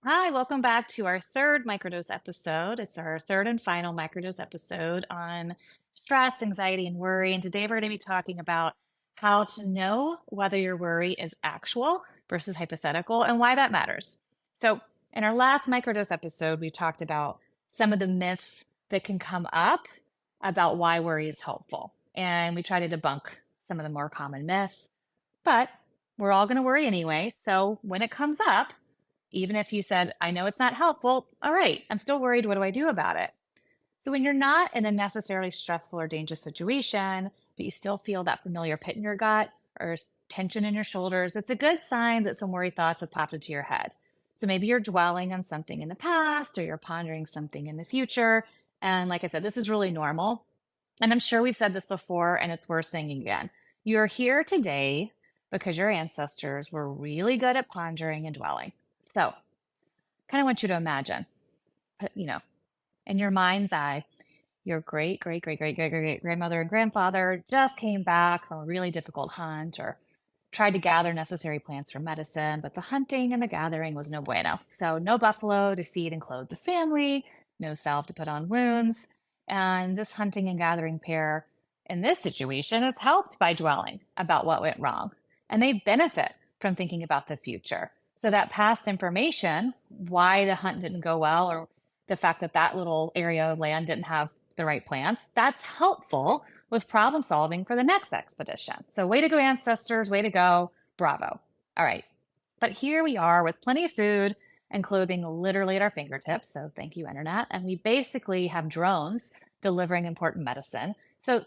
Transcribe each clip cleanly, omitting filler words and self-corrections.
Hi, welcome back to our third microdose episode. It's our third and final microdose episode on stress, anxiety, and worry. And today we're going to be talking about how to know whether your worry is actual versus hypothetical and why that matters. So, in our last microdose episode, we talked about some of the myths that can come up about why worry is helpful. And we try to debunk some of the more common myths, but we're all going to worry anyway. So, when it comes up, even if you said, I know it's not helpful, all right, I'm still worried. What do I do about it? So, when you're not in a necessarily stressful or dangerous situation, but you still feel that familiar pit in your gut or tension in your shoulders, it's a good sign that some worried thoughts have popped into your head. So, maybe you're dwelling on something in the past or you're pondering something in the future. And like I said, this is really normal. And I'm sure we've said this before, and it's worth saying again. You're here today because your ancestors were really good at pondering and dwelling. So, kind of want you to imagine, in your mind's eye, your great, great, great, great, great, great, great grandmother and grandfather just came back from a really difficult hunt or tried to gather necessary plants for medicine, but the hunting and the gathering was no bueno. So, no buffalo to feed and clothe the family, no salve to put on wounds. And this hunting and gathering pair in this situation is helped by dwelling about what went wrong. And they benefit from thinking about the future. So, that past information, why the hunt didn't go well, or the fact that that little area of land didn't have the right plants, that's helpful with problem solving for the next expedition. So, way to go, ancestors, way to go. Bravo. All right. But here we are with plenty of food and clothing literally at our fingertips. So, thank you, Internet. And we basically have drones delivering important medicine. So,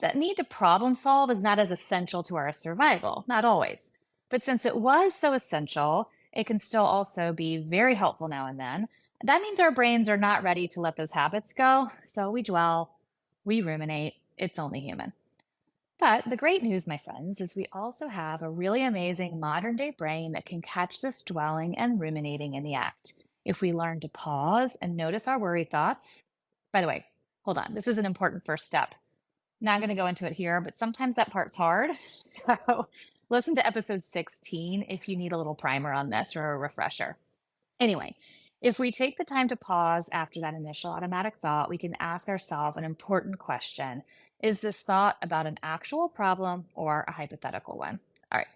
that need to problem solve is not as essential to our survival, not always. But since it was so essential, it can still also be very helpful now and then. That means our brains are not ready to let those habits go. So we dwell, we ruminate. It's only human. But the great news, my friends, is we also have a really amazing modern day brain that can catch this dwelling and ruminating in the act. If we learn to pause and notice our worry thoughts. By the way, hold on, this is an important first step. Not going to go into it here, but sometimes that part's hard. So listen to episode 16 if you need a little primer on this or a refresher. Anyway, if we take the time to pause after that initial automatic thought, we can ask ourselves an important question. Is this thought about an actual problem or a hypothetical one? All right.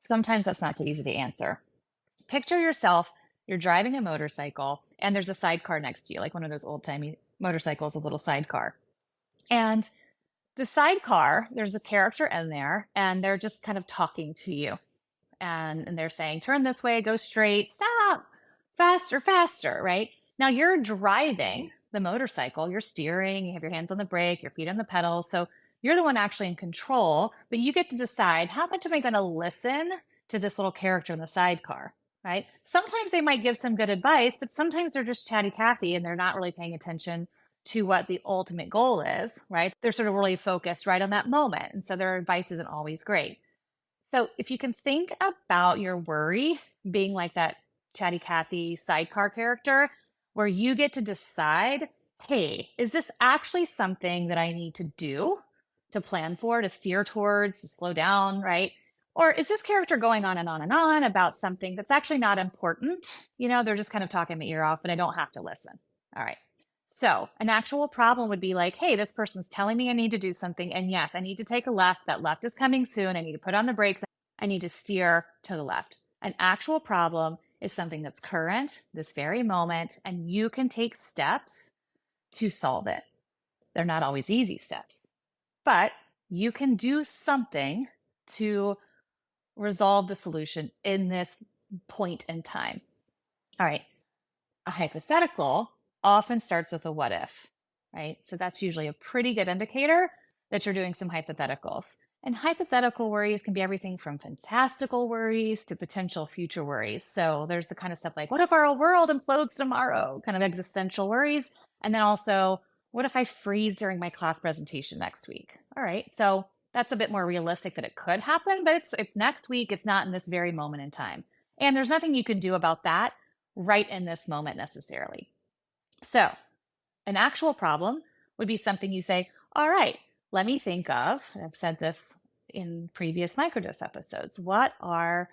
Sometimes that's not so easy to answer. Picture yourself, you're driving a motorcycle, and there's a sidecar next to you, like one of those old timey motorcycles, a little sidecar. And the sidecar, there's a character in there, and they're just kind of talking to you. And they're saying, turn this way, go straight, stop, faster, faster, right? Now you're driving the motorcycle, you're steering, you have your hands on the brake, your feet on the pedals. So you're the one actually in control, but you get to decide how much am I going to listen to this little character in the sidecar, right? Sometimes they might give some good advice, but sometimes they're just chatty Cathy and they're not really paying attention to what the ultimate goal is, right? They're sort of really focused right on that moment. And so their advice isn't always great. So if you can think about your worry being like that chatty Cathy sidecar character, where you get to decide, hey, is this actually something that I need to do to plan for, to steer towards, to slow down, right? Or is this character going on and on and on about something that's actually not important? They're just kind of talking my ear off and I don't have to listen. All right. So, an actual problem would be like, hey, this person's telling me I need to do something. And yes, I need to take a left. That left is coming soon. I need to put on the brakes. I need to steer to the left. An actual problem is something that's current, this very moment, and you can take steps to solve it. They're not always easy steps, but you can do something to resolve the solution in this point in time. All right. A hypothetical often starts with a what if, right? So that's usually a pretty good indicator that you're doing some hypotheticals. And hypothetical worries can be everything from fantastical worries to potential future worries. So there's the kind of stuff like, what if our world implodes tomorrow? Kind of existential worries. And then also, what if I freeze during my class presentation next week? All right. So that's a bit more realistic that it could happen, but it's next week. It's not in this very moment in time. And there's nothing you can do about that right in this moment necessarily. So, an actual problem would be something you say, all right, let me think of, and I've said this in previous microdose episodes, what are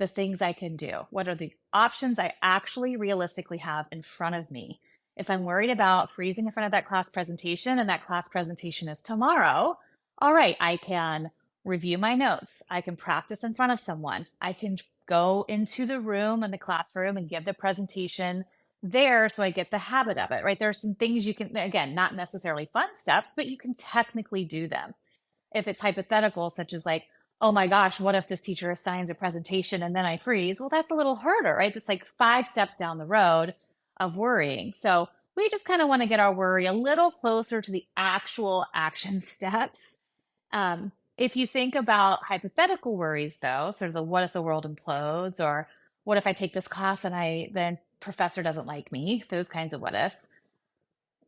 the things I can do? What are the options I actually realistically have in front of me? If I'm worried about freezing in front of that class presentation and that class presentation is tomorrow, all right, I can review my notes. I can practice in front of someone. I can go into the room in the classroom and give the presentation there so I get the habit of it, right? There are some things you can, again, not necessarily fun steps, but you can technically do them. If it's hypothetical, such as like, oh my gosh, what if this teacher assigns a presentation and then I freeze? Well, that's a little harder, right? It's like 5 steps down the road of worrying. So we just kind of want to get our worry a little closer to the actual action steps. If you think about hypothetical worries, though, sort of the what if the world implodes, or what if I take this class and then professor doesn't like me, those kinds of what ifs.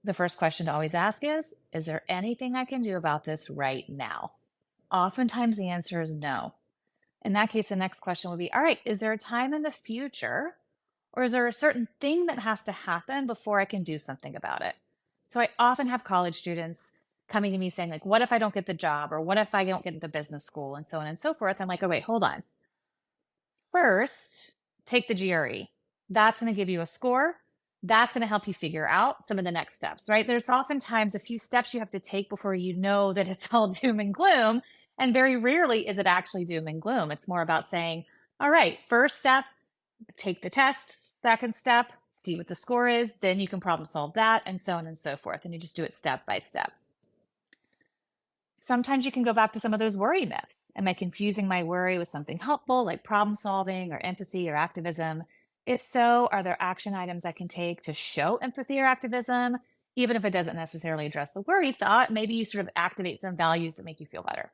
The first question to always ask is there anything I can do about this right now? Oftentimes the answer is no. In that case, the next question would be, all right, is there a time in the future, or is there a certain thing that has to happen before I can do something about it? So I often have college students coming to me saying, like, what if I don't get the job? Or what if I don't get into business school? And so on and so forth. I'm like, oh, wait, hold on. First, take the GRE. That's going to give you a score. That's going to help you figure out some of the next steps, right? There's oftentimes a few steps you have to take before you know that it's all doom and gloom. And very rarely is it actually doom and gloom. It's more about saying, all right, first step, take the test. Second step, see what the score is. Then you can problem solve that, and so on and so forth. And you just do it step by step. Sometimes you can go back to some of those worry myths. Am I confusing my worry with something helpful like problem solving or empathy or activism? If so, are there action items I can take to show empathy or activism? Even if it doesn't necessarily address the worry thought, maybe you sort of activate some values that make you feel better.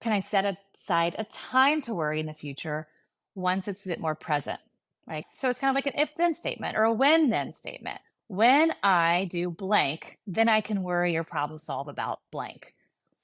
Can I set aside a time to worry in the future once it's a bit more present, right? So it's kind of like an if then statement or a when then statement. When I do blank, then I can worry or problem solve about blank.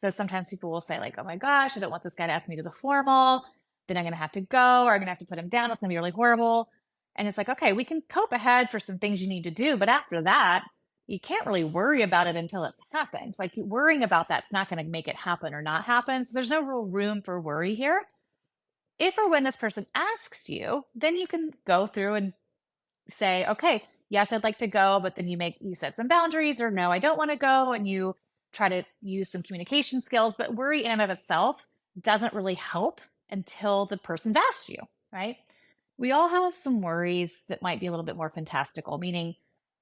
So sometimes people will say, like, oh my gosh, I don't want this guy to ask me to the formal. Then I'm going to have to go, or I'm going to have to put him down. It's going to be really horrible. And it's like, okay, we can cope ahead for some things you need to do. But after that, you can't really worry about it until it's happened. Like worrying about that's not going to make it happen or not happen. So there's no real room for worry here. If or when this person asks you, then you can go through and say, okay, yes, I'd like to go, but then you set some boundaries, or no, I don't want to go. And you try to use some communication skills, but worry in and of itself doesn't really help until the person's asked you, right? We all have some worries that might be a little bit more fantastical, meaning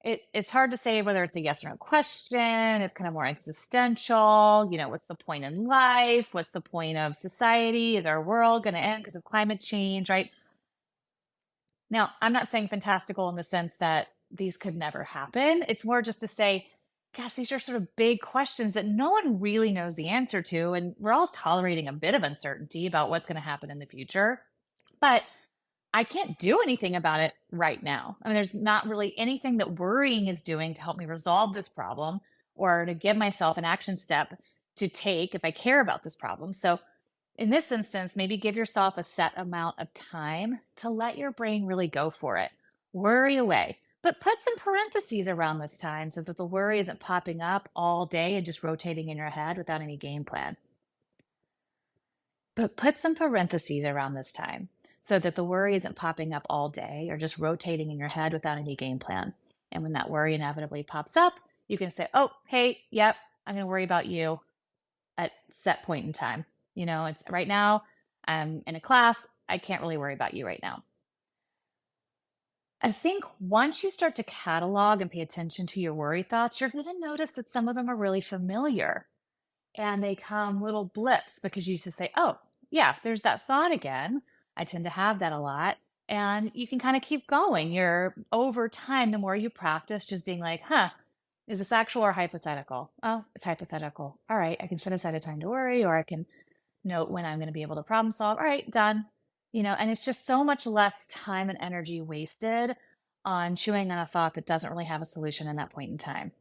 it's hard to say whether it's a yes or no question. It's kind of more existential. What's the point in life? What's the point of society? Is our world going to end because of climate change, right? Now, I'm not saying fantastical in the sense that these could never happen. It's more just to say, gosh, these are sort of big questions that no one really knows the answer to. And we're all tolerating a bit of uncertainty about what's going to happen in the future. But I can't do anything about it right now. I mean, there's not really anything that worrying is doing to help me resolve this problem or to give myself an action step to take if I care about this problem. So in this instance, maybe give yourself a set amount of time to let your brain really go for it. Worry away, but put some parentheses around this time so that the worry isn't popping up all day and just rotating in your head without any game plan. But put some parentheses around this time so that the worry isn't popping up all day or just rotating in your head without any game plan. And when that worry inevitably pops up, you can say, oh, hey, yep, I'm going to worry about you at set point in time. It's right now, I'm in a class. I can't really worry about you right now. I think once you start to catalog and pay attention to your worry thoughts, you're going to notice that some of them are really familiar and they come little blips because you used to say, oh, yeah, there's that thought again. I tend to have that a lot. And you can kind of keep going. Over time, the more you practice just being like, is this actual or hypothetical? Oh, it's hypothetical. All right, I can set aside a time to worry, or I can note when I'm going to be able to problem solve. All right, done. And it's just so much less time and energy wasted on chewing on a thought that doesn't really have a solution in that point in time.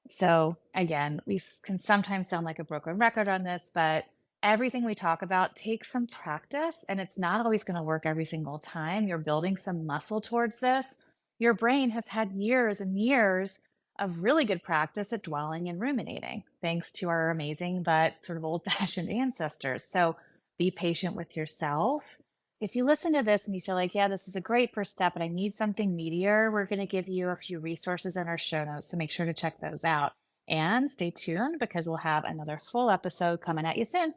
So again, we can sometimes sound like a broken record on this, but everything we talk about takes some practice, and it's not always going to work every single time. You're building some muscle towards this. Your brain has had years and years of really good practice at dwelling and ruminating, thanks to our amazing but sort of old-fashioned ancestors. So be patient with yourself. If you listen to this and you feel like, yeah, this is a great first step, but I need something meatier, we're going to give you a few resources in our show notes. So make sure to check those out and stay tuned because we'll have another full episode coming at you soon.